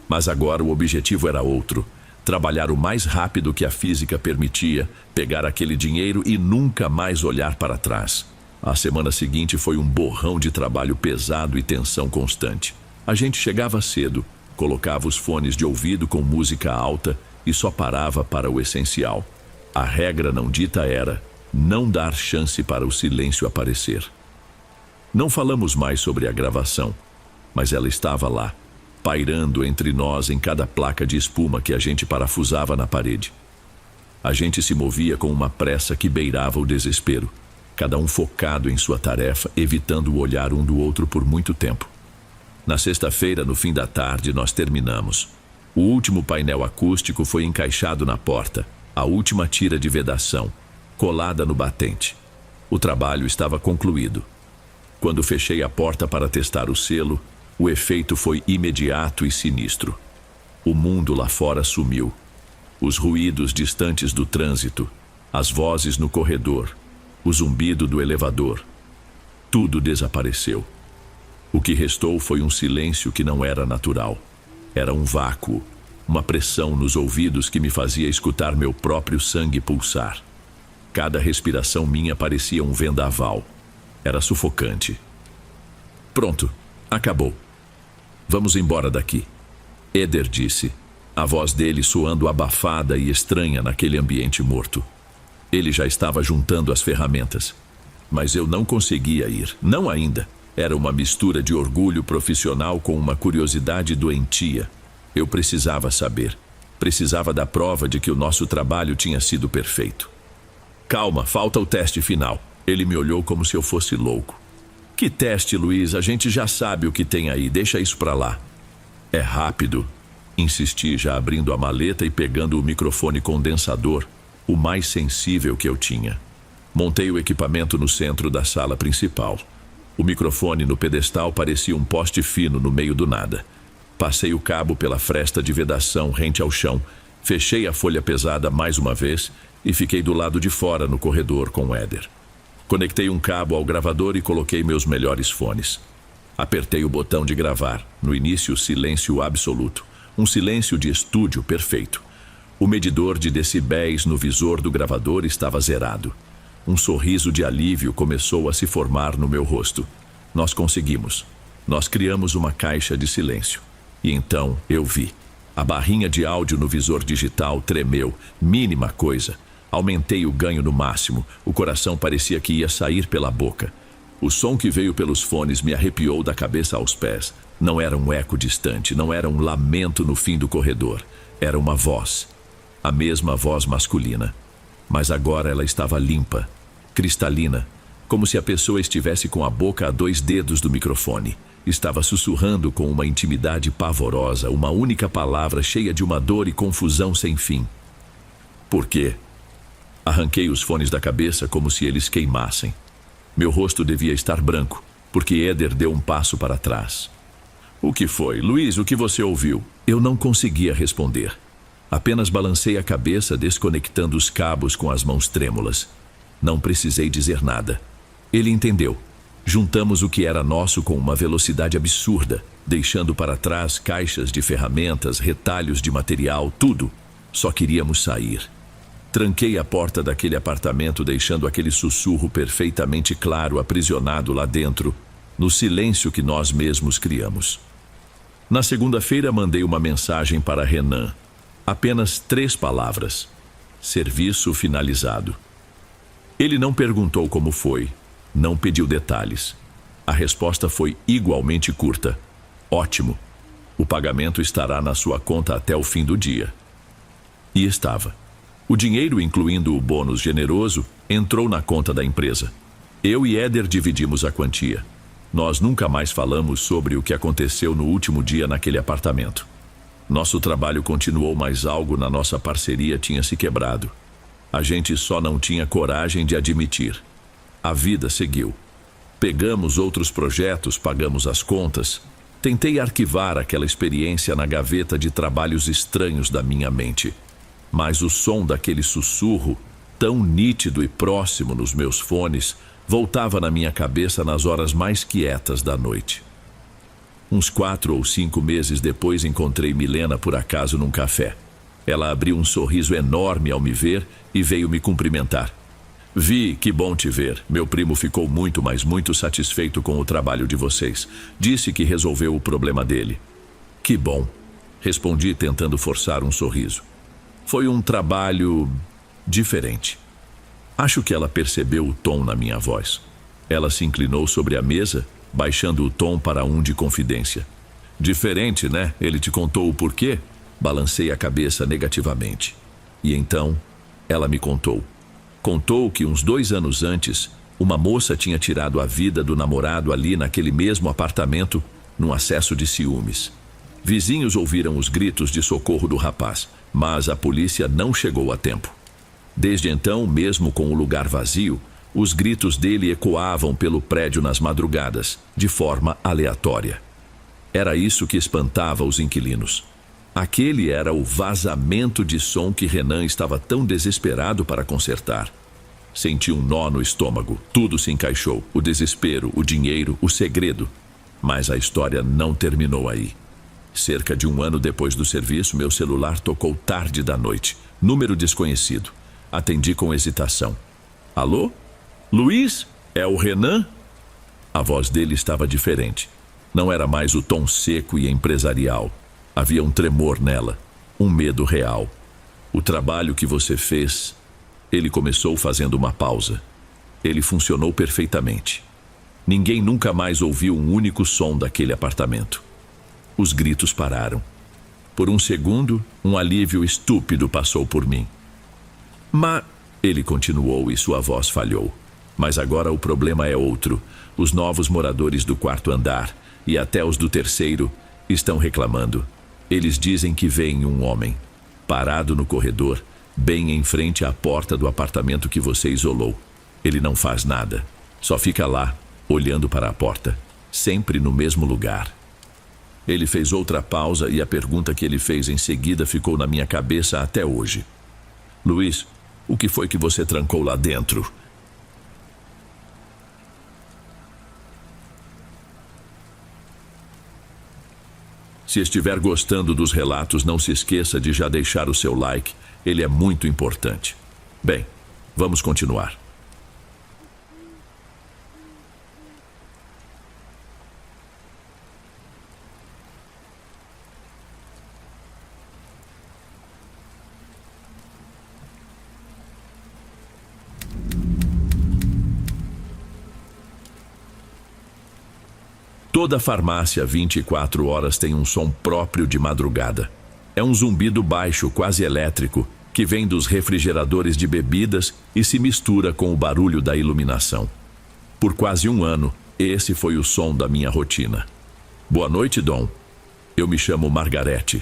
Mas agora o objetivo era outro. Trabalhar o mais rápido que a física permitia, pegar aquele dinheiro e nunca mais olhar para trás. A semana seguinte foi um borrão de trabalho pesado e tensão constante. A gente chegava cedo, colocava os fones de ouvido com música alta e só parava para o essencial. A regra não dita era não dar chance para o silêncio aparecer. Não falamos mais sobre a gravação, mas ela estava lá, pairando entre nós em cada placa de espuma que a gente parafusava na parede. A gente se movia com uma pressa que beirava o desespero, cada um focado em sua tarefa, evitando o olhar um do outro por muito tempo. Na sexta-feira, no fim da tarde, nós terminamos. O último painel acústico foi encaixado na porta, a última tira de vedação, colada no batente. O trabalho estava concluído. Quando fechei a porta para testar o selo, o efeito foi imediato e sinistro. O mundo lá fora sumiu. Os ruídos distantes do trânsito, as vozes no corredor, o zumbido do elevador. Tudo desapareceu. O que restou foi um silêncio que não era natural. Era um vácuo, uma pressão nos ouvidos que me fazia escutar meu próprio sangue pulsar. Cada respiração minha parecia um vendaval. Era sufocante. Pronto, acabou. Vamos embora daqui. Éder disse, a voz dele soando abafada e estranha naquele ambiente morto. Ele já estava juntando as ferramentas. Mas eu não conseguia ir, não ainda. Era uma mistura de orgulho profissional com uma curiosidade doentia. Eu precisava saber. Precisava da prova de que o nosso trabalho tinha sido perfeito. Calma, falta o teste final. Ele me olhou como se eu fosse louco. Que teste, Luiz? A gente já sabe o que tem aí, deixa isso pra lá. É rápido, insisti, já abrindo a maleta e pegando o microfone condensador, o mais sensível que eu tinha. Montei o equipamento no centro da sala principal. O microfone no pedestal parecia um poste fino no meio do nada. Passei o cabo pela fresta de vedação rente ao chão, fechei a folha pesada mais uma vez e fiquei do lado de fora no corredor com o Éder. Conectei um cabo ao gravador e coloquei meus melhores fones. Apertei o botão de gravar. No início, silêncio absoluto. Um silêncio de estúdio perfeito. O medidor de decibéis no visor do gravador estava zerado. Um sorriso de alívio começou a se formar no meu rosto. Nós conseguimos. Nós criamos uma caixa de silêncio. E então eu vi. A barrinha de áudio no visor digital tremeu. Mínima coisa. Aumentei o ganho no máximo. O coração parecia que ia sair pela boca. O som que veio pelos fones me arrepiou da cabeça aos pés. Não era um eco distante, não era um lamento no fim do corredor. Era uma voz. A mesma voz masculina. Mas agora ela estava limpa, cristalina, como se a pessoa estivesse com a boca a 2 dedos do microfone. Estava sussurrando com uma intimidade pavorosa, uma única palavra cheia de uma dor e confusão sem fim. Por quê? Arranquei os fones da cabeça como se eles queimassem. Meu rosto devia estar branco, porque Éder deu um passo para trás. O que foi? Luiz, o que você ouviu? Eu não conseguia responder. Apenas balancei a cabeça, desconectando os cabos com as mãos trêmulas. Não precisei dizer nada. Ele entendeu. Juntamos o que era nosso com uma velocidade absurda, deixando para trás caixas de ferramentas, retalhos de material, tudo. Só queríamos sair. Tranquei a porta daquele apartamento, deixando aquele sussurro perfeitamente claro aprisionado lá dentro, no silêncio que nós mesmos criamos. Na segunda-feira mandei uma mensagem para Renan. Apenas 3 palavras. Serviço finalizado. Ele não perguntou como foi, não pediu detalhes. A resposta foi igualmente curta. Ótimo. O pagamento estará na sua conta até o fim do dia. E estava. O dinheiro, incluindo o bônus generoso, entrou na conta da empresa. Eu e Éder dividimos a quantia. Nós nunca mais falamos sobre o que aconteceu no último dia naquele apartamento. Nosso trabalho continuou, mas algo na nossa parceria tinha se quebrado. A gente só não tinha coragem de admitir. A vida seguiu. Pegamos outros projetos, pagamos as contas. Tentei arquivar aquela experiência na gaveta de trabalhos estranhos da minha mente. Mas o som daquele sussurro, tão nítido e próximo nos meus fones, voltava na minha cabeça nas horas mais quietas da noite. Uns 4 ou 5 meses depois encontrei Milena por acaso num café. Ela abriu um sorriso enorme ao me ver e veio me cumprimentar. Vi, que bom te ver. Meu primo ficou muito, mas muito satisfeito com o trabalho de vocês. Disse que resolveu o problema dele. Que bom, respondi tentando forçar um sorriso. Foi um trabalho diferente. Acho que ela percebeu o tom na minha voz. Ela se inclinou sobre a mesa, baixando o tom para um de confidência. Diferente, né? Ele te contou o porquê? Balancei a cabeça negativamente. E então, ela me contou. Contou que uns 2 anos antes, uma moça tinha tirado a vida do namorado ali naquele mesmo apartamento, num acesso de ciúmes. Vizinhos ouviram os gritos de socorro do rapaz, mas a polícia não chegou a tempo. Desde então, mesmo com o lugar vazio, os gritos dele ecoavam pelo prédio nas madrugadas, de forma aleatória. Era isso que espantava os inquilinos. Aquele era o vazamento de som que Renan estava tão desesperado para consertar. Senti um nó no estômago. Tudo se encaixou. O desespero, o dinheiro, o segredo. Mas a história não terminou aí. Cerca de 1 ano depois do serviço, meu celular tocou tarde da noite. Número desconhecido. Atendi com hesitação. Alô? Luiz? É o Renan? A voz dele estava diferente. Não era mais o tom seco e empresarial. Havia um tremor nela, um medo real. O trabalho que você fez... Ele começou fazendo uma pausa. Ele funcionou perfeitamente. Ninguém nunca mais ouviu um único som daquele apartamento. Os gritos pararam. Por um segundo, um alívio estúpido passou por mim. Mas... Ele continuou e sua voz falhou. Mas agora o problema é outro. Os novos moradores do 4º andar, e até os do 3º, estão reclamando. Eles dizem que veem um homem, parado no corredor, bem em frente à porta do apartamento que você isolou. Ele não faz nada, só fica lá, olhando para a porta, sempre no mesmo lugar. Ele fez outra pausa e a pergunta que ele fez em seguida ficou na minha cabeça até hoje. Luiz, o que foi que você trancou lá dentro? Se estiver gostando dos relatos, não se esqueça de já deixar o seu like. Ele é muito importante. Bem, vamos continuar. Toda farmácia 24 horas tem um som próprio de madrugada. É um zumbido baixo, quase elétrico, que vem dos refrigeradores de bebidas e se mistura com o barulho da iluminação. Por quase 1 ano, esse foi o som da minha rotina. Boa noite, Dom. Eu me chamo Margarete.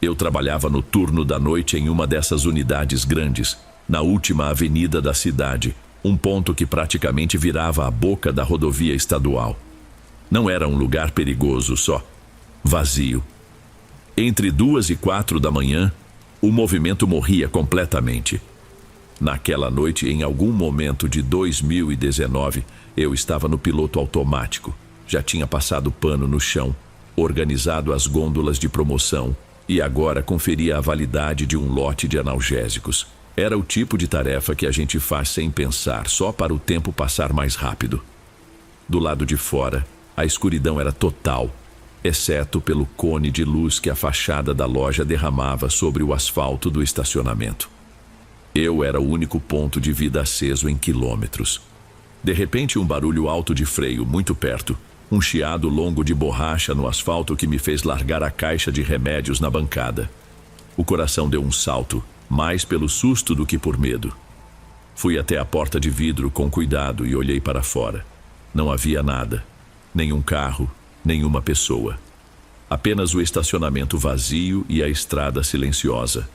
Eu trabalhava no turno da noite em uma dessas unidades grandes, na última avenida da cidade, um ponto que praticamente virava a boca da rodovia estadual. Não era um lugar perigoso só, vazio. Entre 2 e 4 da manhã, o movimento morria completamente. Naquela noite, em algum momento de 2019, eu estava no piloto automático. Já tinha passado pano no chão, organizado as gôndolas de promoção e agora conferia a validade de um lote de analgésicos. Era o tipo de tarefa que a gente faz sem pensar, só para o tempo passar mais rápido. Do lado de fora, a escuridão era total, exceto pelo cone de luz que a fachada da loja derramava sobre o asfalto do estacionamento. Eu era o único ponto de vida aceso em quilômetros. De repente, um barulho alto de freio muito perto, um chiado longo de borracha no asfalto que me fez largar a caixa de remédios na bancada. O coração deu um salto, mais pelo susto do que por medo. Fui até a porta de vidro com cuidado e olhei para fora. Não havia nada, nenhum carro, nenhuma pessoa. Apenas o estacionamento vazio e a estrada silenciosa.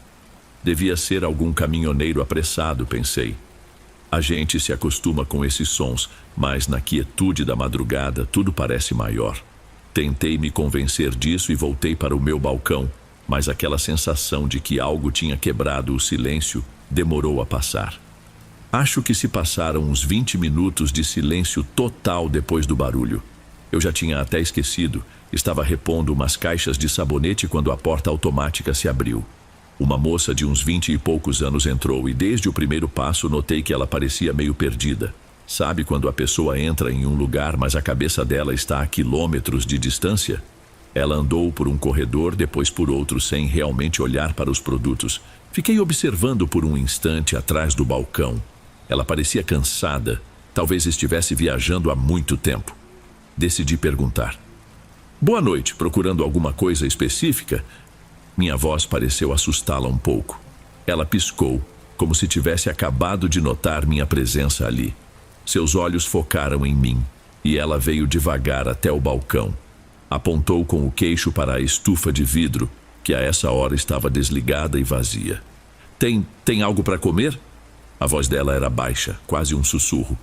Devia ser algum caminhoneiro apressado, pensei. A gente se acostuma com esses sons, mas na quietude da madrugada tudo parece maior. Tentei me convencer disso e voltei para o meu balcão, mas aquela sensação de que algo tinha quebrado o silêncio demorou a passar. Acho que se passaram uns 20 minutos de silêncio total depois do barulho. Eu já tinha até esquecido, estava repondo umas caixas de sabonete quando a porta automática se abriu. Uma moça de uns 20 e poucos anos entrou e desde o primeiro passo notei que ela parecia meio perdida. Sabe quando a pessoa entra em um lugar, mas a cabeça dela está a quilômetros de distância? Ela andou por um corredor, depois por outro, sem realmente olhar para os produtos. Fiquei observando por um instante atrás do balcão. Ela parecia cansada, talvez estivesse viajando há muito tempo. Decidi perguntar. Boa noite, procurando alguma coisa específica? Minha voz pareceu assustá-la um pouco. Ela piscou, como se tivesse acabado de notar minha presença ali. Seus olhos focaram em mim, e ela veio devagar até o balcão. Apontou com o queixo para a estufa de vidro, que a essa hora estava desligada e vazia. Tem algo para comer? A voz dela era baixa, quase um sussurro.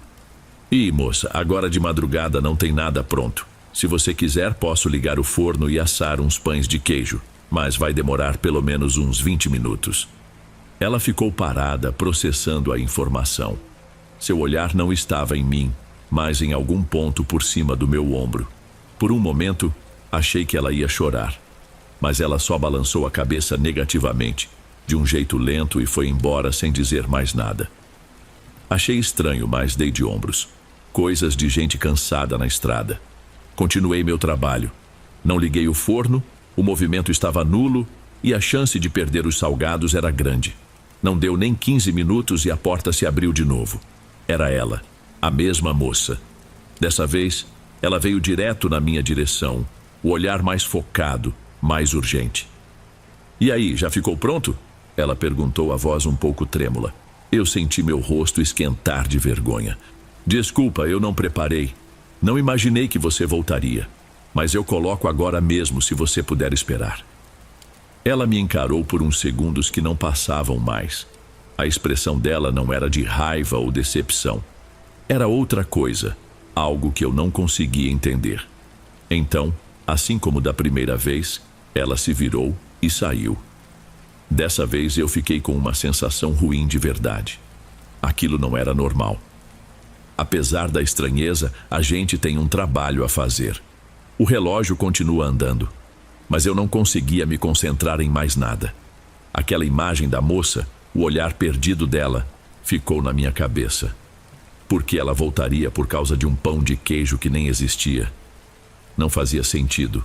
Ih, moça, agora de madrugada não tem nada pronto. Se você quiser, posso ligar o forno e assar uns pães de queijo, mas vai demorar pelo menos uns 20 minutos. Ela ficou parada, processando a informação. Seu olhar não estava em mim, mas em algum ponto por cima do meu ombro. Por um momento, achei que ela ia chorar, mas ela só balançou a cabeça negativamente, de um jeito lento, e foi embora sem dizer mais nada. Achei estranho, mas dei de ombros. Coisas de gente cansada na estrada. Continuei meu trabalho. Não liguei o forno, o movimento estava nulo e a chance de perder os salgados era grande. Não deu nem 15 minutos e a porta se abriu de novo. Era ela, a mesma moça. Dessa vez, ela veio direto na minha direção, o olhar mais focado, mais urgente. E aí, já ficou pronto? Ela perguntou, a voz um pouco trêmula. Eu senti meu rosto esquentar de vergonha. Desculpa, eu não preparei. Não imaginei que você voltaria. Mas eu coloco agora mesmo, se você puder esperar. Ela me encarou por uns segundos que não passavam mais. A expressão dela não era de raiva ou decepção. Era outra coisa, algo que eu não conseguia entender. Então, assim como da primeira vez, ela se virou e saiu. Dessa vez eu fiquei com uma sensação ruim de verdade. Aquilo não era normal. Apesar da estranheza, a gente tem um trabalho a fazer. O relógio continua andando, mas eu não conseguia me concentrar em mais nada. Aquela imagem da moça, o olhar perdido dela, ficou na minha cabeça. Por que ela voltaria por causa de um pão de queijo que nem existia? Não fazia sentido.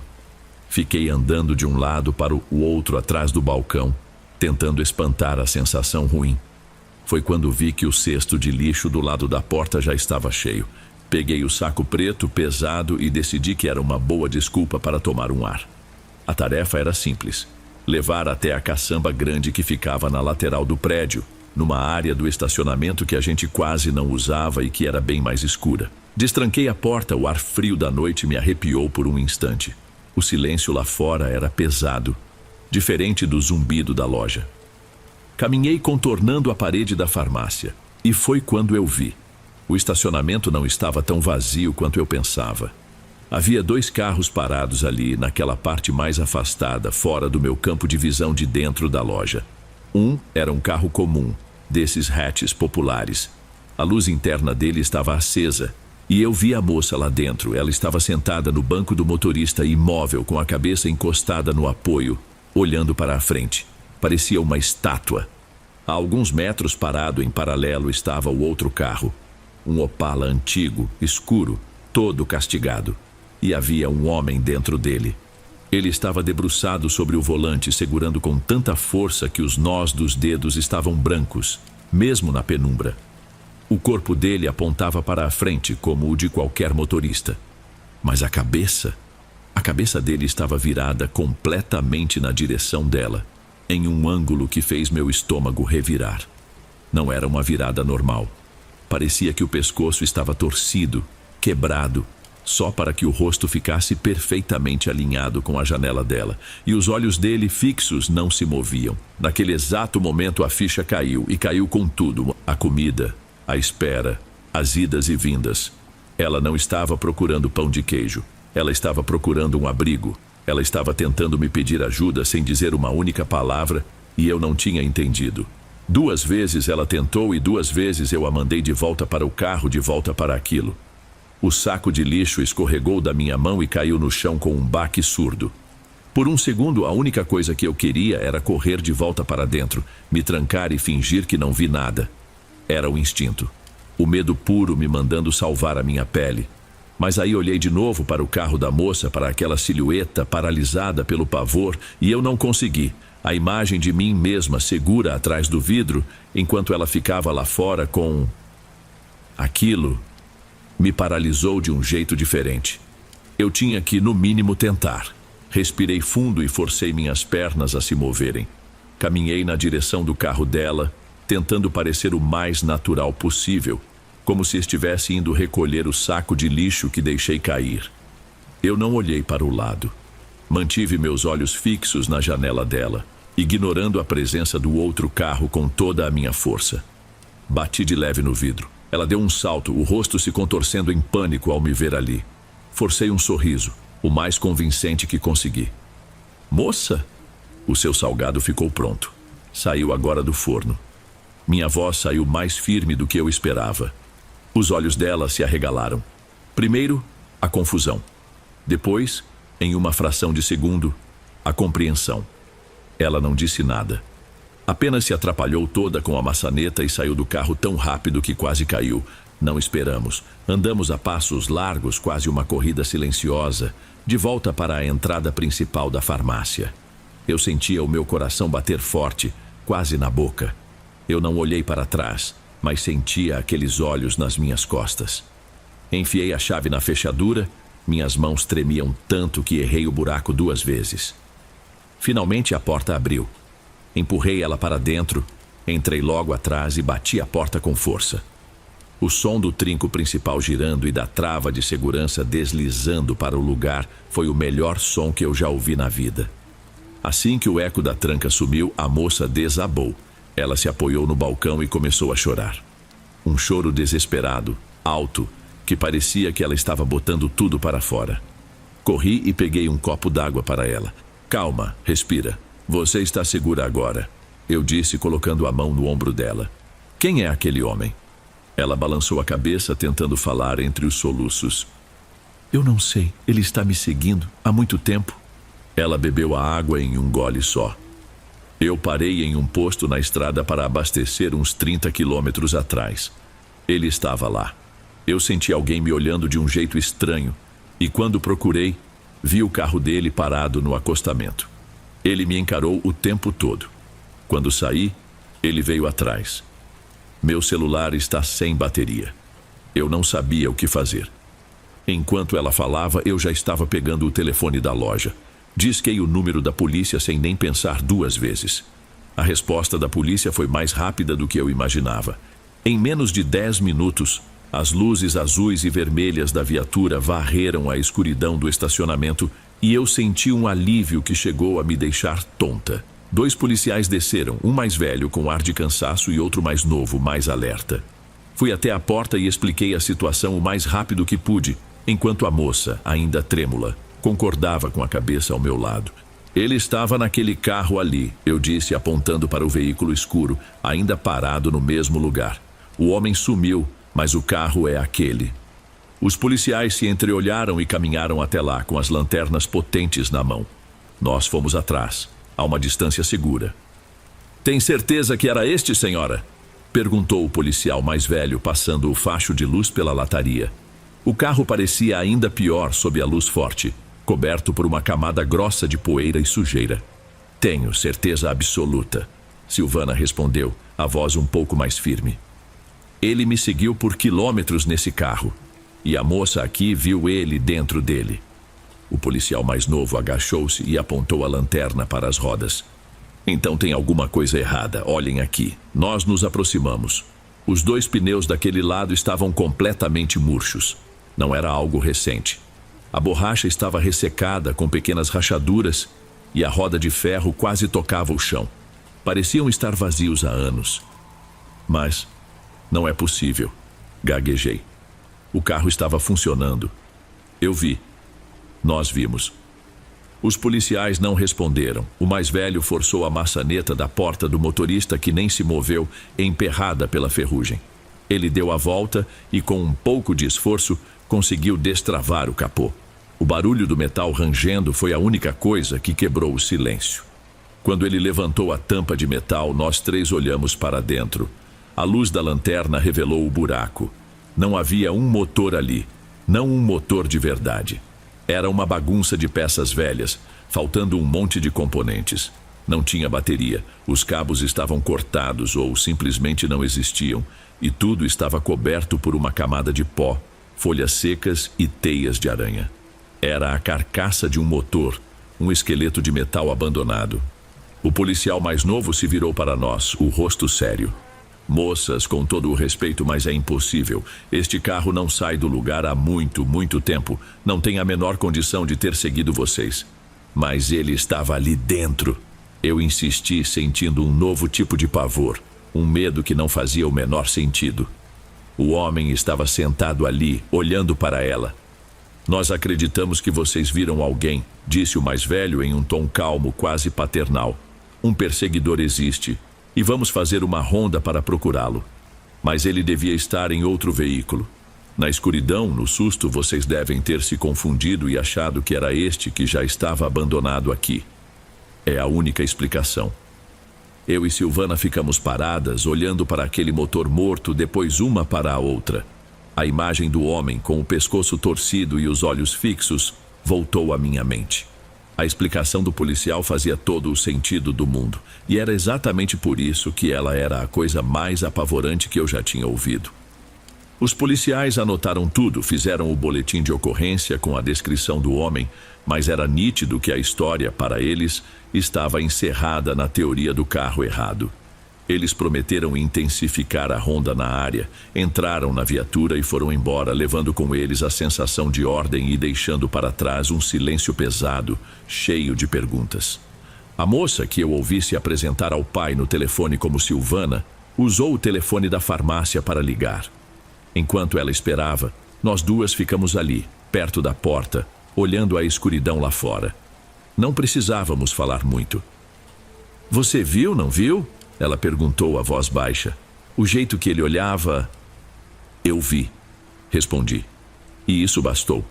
Fiquei andando de um lado para o outro atrás do balcão, tentando espantar a sensação ruim. Foi quando vi que o cesto de lixo do lado da porta já estava cheio. Peguei o saco preto, pesado, e decidi que era uma boa desculpa para tomar um ar. A tarefa era simples: levar até a caçamba grande que ficava na lateral do prédio, numa área do estacionamento que a gente quase não usava e que era bem mais escura. Destranquei a porta, o ar frio da noite me arrepiou por um instante. O silêncio lá fora era pesado, diferente do zumbido da loja. Caminhei contornando a parede da farmácia, e foi quando eu vi. O estacionamento não estava tão vazio quanto eu pensava. Havia 2 carros parados ali, naquela parte mais afastada, fora do meu campo de visão de dentro da loja. Um era um carro comum, desses hatches populares. A luz interna dele estava acesa, e eu vi a moça lá dentro. Ela estava sentada no banco do motorista, imóvel, com a cabeça encostada no apoio, olhando para a frente. Parecia uma estátua. A alguns metros parado em paralelo estava o outro carro. Um Opala antigo, escuro, todo castigado. E havia um homem dentro dele. Ele estava debruçado sobre o volante, segurando com tanta força que os nós dos dedos estavam brancos, mesmo na penumbra. O corpo dele apontava para a frente, como o de qualquer motorista. Mas a cabeça dele estava virada completamente na direção dela, em um ângulo que fez meu estômago revirar. Não era uma virada normal. Parecia que o pescoço estava torcido, quebrado, só para que o rosto ficasse perfeitamente alinhado com a janela dela, e os olhos dele fixos não se moviam. Naquele exato momento a ficha caiu, e caiu com tudo: a comida, a espera, as idas e vindas. Ela não estava procurando pão de queijo. Ela estava procurando um abrigo. Ela estava tentando me pedir ajuda sem dizer uma única palavra, e eu não tinha entendido. 2 vezes ela tentou, e 2 vezes eu a mandei de volta para o carro, de volta para aquilo. O saco de lixo escorregou da minha mão e caiu no chão com um baque surdo. Por um segundo, a única coisa que eu queria era correr de volta para dentro, me trancar e fingir que não vi nada. Era o instinto. O medo puro me mandando salvar a minha pele. Mas aí olhei de novo para o carro da moça, para aquela silhueta paralisada pelo pavor, e eu não consegui. A imagem de mim mesma segura atrás do vidro, enquanto ela ficava lá fora com... Aquilo me paralisou de um jeito diferente. Eu tinha que, no mínimo, tentar. Respirei fundo e forcei minhas pernas a se moverem. Caminhei na direção do carro dela, tentando parecer o mais natural possível, como se estivesse indo recolher o saco de lixo que deixei cair. Eu não olhei para o lado. Mantive meus olhos fixos na janela dela, ignorando a presença do outro carro com toda a minha força. Bati de leve no vidro. Ela deu um salto, o rosto se contorcendo em pânico ao me ver ali. Forcei um sorriso, o mais convincente que consegui. Moça? O seu salgado ficou pronto. Saiu agora do forno. Minha voz saiu mais firme do que eu esperava. Os olhos dela se arregalaram. Primeiro, a confusão. Depois, em uma fração de segundo, a compreensão. Ela não disse nada. Apenas se atrapalhou toda com a maçaneta e saiu do carro tão rápido que quase caiu. Não esperamos. Andamos a passos largos, quase uma corrida silenciosa, de volta para a entrada principal da farmácia. Eu sentia o meu coração bater forte, quase na boca. Eu não olhei para trás, mas sentia aqueles olhos nas minhas costas. Enfiei a chave na fechadura, minhas mãos tremiam tanto que errei o buraco 2 vezes. Finalmente a porta abriu. Empurrei ela para dentro, entrei logo atrás e bati a porta com força. O som do trinco principal girando e da trava de segurança deslizando para o lugar foi o melhor som que eu já ouvi na vida. Assim que o eco da tranca sumiu, a moça desabou. Ela se apoiou no balcão e começou a chorar. Um choro desesperado, alto, que parecia que ela estava botando tudo para fora. Corri e peguei um copo d'água para ela. Calma, respira. Você está segura agora, eu disse, colocando a mão no ombro dela. Quem é aquele homem? Ela balançou a cabeça, tentando falar entre os soluços. Eu não sei, ele está me seguindo há muito tempo. Ela bebeu a água em um gole só. Eu parei em um posto na estrada para abastecer uns 30 quilômetros atrás. Ele estava lá. Eu senti alguém me olhando de um jeito estranho, e quando procurei, vi o carro dele parado no acostamento. Ele me encarou o tempo todo. Quando saí, ele veio atrás. Meu celular está sem bateria. Eu não sabia o que fazer. Enquanto ela falava, eu já estava pegando o telefone da loja. Disquei o número da polícia sem nem pensar 2 vezes. A resposta da polícia foi mais rápida do que eu imaginava. Em menos de 10 minutos, as luzes azuis e vermelhas da viatura varreram a escuridão do estacionamento e eu senti um alívio que chegou a me deixar tonta. 2 policiais desceram, um mais velho, com ar de cansaço, e outro mais novo, mais alerta. Fui até a porta e expliquei a situação o mais rápido que pude, enquanto a moça, ainda trêmula, concordava com a cabeça ao meu lado. Ele estava naquele carro ali, eu disse, apontando para o veículo escuro, ainda parado no mesmo lugar. O homem sumiu, mas o carro é aquele. Os policiais se entreolharam e caminharam até lá, com as lanternas potentes na mão. Nós fomos atrás, a uma distância segura. Tem certeza que era este, senhora? Perguntou o policial mais velho, passando o facho de luz pela lataria. O carro parecia ainda pior sob a luz forte, coberto por uma camada grossa de poeira e sujeira. Tenho certeza absoluta, Silvana respondeu, a voz um pouco mais firme. Ele me seguiu por quilômetros nesse carro, e a moça aqui viu ele dentro dele. O policial mais novo agachou-se e apontou a lanterna para as rodas. Então tem alguma coisa errada, olhem aqui. Nós nos aproximamos. Os 2 pneus daquele lado estavam completamente murchos. Não era algo recente. A borracha estava ressecada com pequenas rachaduras e a roda de ferro quase tocava o chão. Pareciam estar vazios há anos. Mas não é possível, gaguejei. O carro estava funcionando. Eu vi. Nós vimos. Os policiais não responderam. O mais velho forçou a maçaneta da porta do motorista, que nem se moveu, emperrada pela ferrugem. Ele deu a volta e, com um pouco de esforço, conseguiu destravar o capô. O barulho do metal rangendo foi a única coisa que quebrou o silêncio. Quando ele levantou a tampa de metal, nós 3 olhamos para dentro. A luz da lanterna revelou o buraco. Não havia um motor ali, não um motor de verdade. Era uma bagunça de peças velhas, faltando um monte de componentes. Não tinha bateria, os cabos estavam cortados ou simplesmente não existiam, e tudo estava coberto por uma camada de pó, folhas secas e teias de aranha. Era a carcaça de um motor, um esqueleto de metal abandonado. O policial mais novo se virou para nós, o rosto sério. Moças, com todo o respeito, mas é impossível. Este carro não sai do lugar há muito, muito tempo. Não tem a menor condição de ter seguido vocês. Mas ele estava ali dentro. Eu insisti, sentindo um novo tipo de pavor. Um medo que não fazia o menor sentido. O homem estava sentado ali, olhando para ela. Nós acreditamos que vocês viram alguém, disse o mais velho em um tom calmo, quase paternal. Um perseguidor existe. E vamos fazer uma ronda para procurá-lo. Mas ele devia estar em outro veículo. Na escuridão, no susto, vocês devem ter se confundido e achado que era este que já estava abandonado aqui. É a única explicação. Eu e Silvana ficamos paradas, olhando para aquele motor morto, depois uma para a outra. A imagem do homem, com o pescoço torcido e os olhos fixos, voltou à minha mente. A explicação do policial fazia todo o sentido do mundo, e era exatamente por isso que ela era a coisa mais apavorante que eu já tinha ouvido. Os policiais anotaram tudo, fizeram o boletim de ocorrência com a descrição do homem, mas era nítido que a história, para eles, estava encerrada na teoria do carro errado. Eles prometeram intensificar a ronda na área, entraram na viatura e foram embora, levando com eles a sensação de ordem e deixando para trás um silêncio pesado, cheio de perguntas. A moça, que eu ouvi se apresentar ao pai no telefone como Silvana, usou o telefone da farmácia para ligar. Enquanto ela esperava, nós 2 ficamos ali, perto da porta, olhando a escuridão lá fora. Não precisávamos falar muito. Você viu, não viu? Ela perguntou a voz baixa. O jeito que ele olhava... Eu vi, respondi. E isso bastou.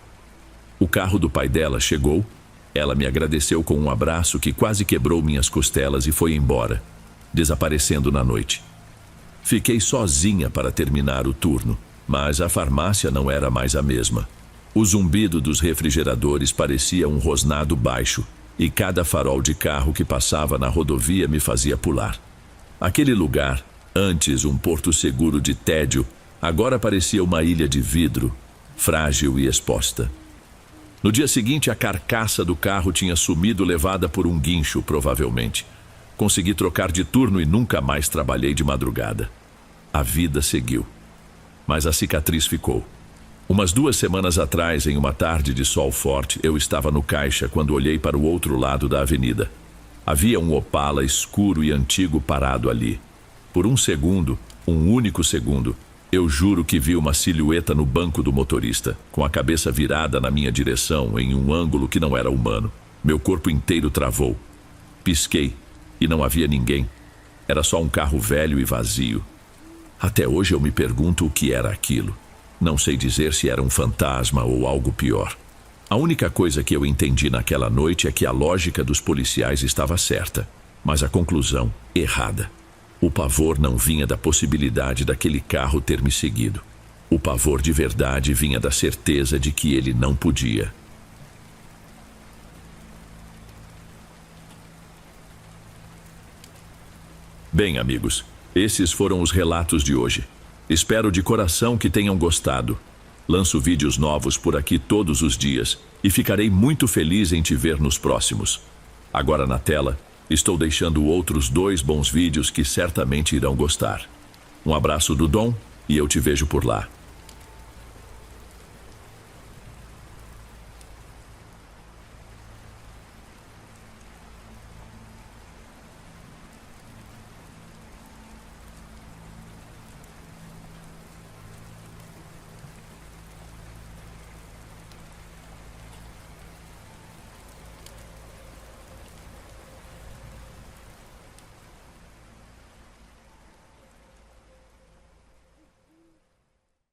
O carro do pai dela chegou. Ela me agradeceu com um abraço que quase quebrou minhas costelas e foi embora, desaparecendo na noite. Fiquei sozinha para terminar o turno, mas a farmácia não era mais a mesma. O zumbido dos refrigeradores parecia um rosnado baixo, e cada farol de carro que passava na rodovia me fazia pular. Aquele lugar, antes um porto seguro de tédio, agora parecia uma ilha de vidro, frágil e exposta. No dia seguinte, a carcaça do carro tinha sumido, levada por um guincho, provavelmente. Consegui trocar de turno e nunca mais trabalhei de madrugada. A vida seguiu. Mas a cicatriz ficou. Umas 2 semanas atrás, em uma tarde de sol forte, eu estava no caixa quando olhei para o outro lado da avenida. Havia um Opala escuro e antigo parado ali. Por um segundo, um único segundo, eu juro que vi uma silhueta no banco do motorista, com a cabeça virada na minha direção em um ângulo que não era humano. Meu corpo inteiro travou. Pisquei e não havia ninguém. Era só um carro velho e vazio. Até hoje eu me pergunto o que era aquilo. Não sei dizer se era um fantasma ou algo pior. A única coisa que eu entendi naquela noite é que a lógica dos policiais estava certa, mas a conclusão errada. O pavor não vinha da possibilidade daquele carro ter me seguido. O pavor de verdade vinha da certeza de que ele não podia. Bem, amigos, esses foram os relatos de hoje. Espero de coração que tenham gostado. Lanço vídeos novos por aqui todos os dias e ficarei muito feliz em te ver nos próximos. Agora na tela, estou deixando outros 2 bons vídeos que certamente irão gostar. Um abraço do Dom e eu te vejo por lá.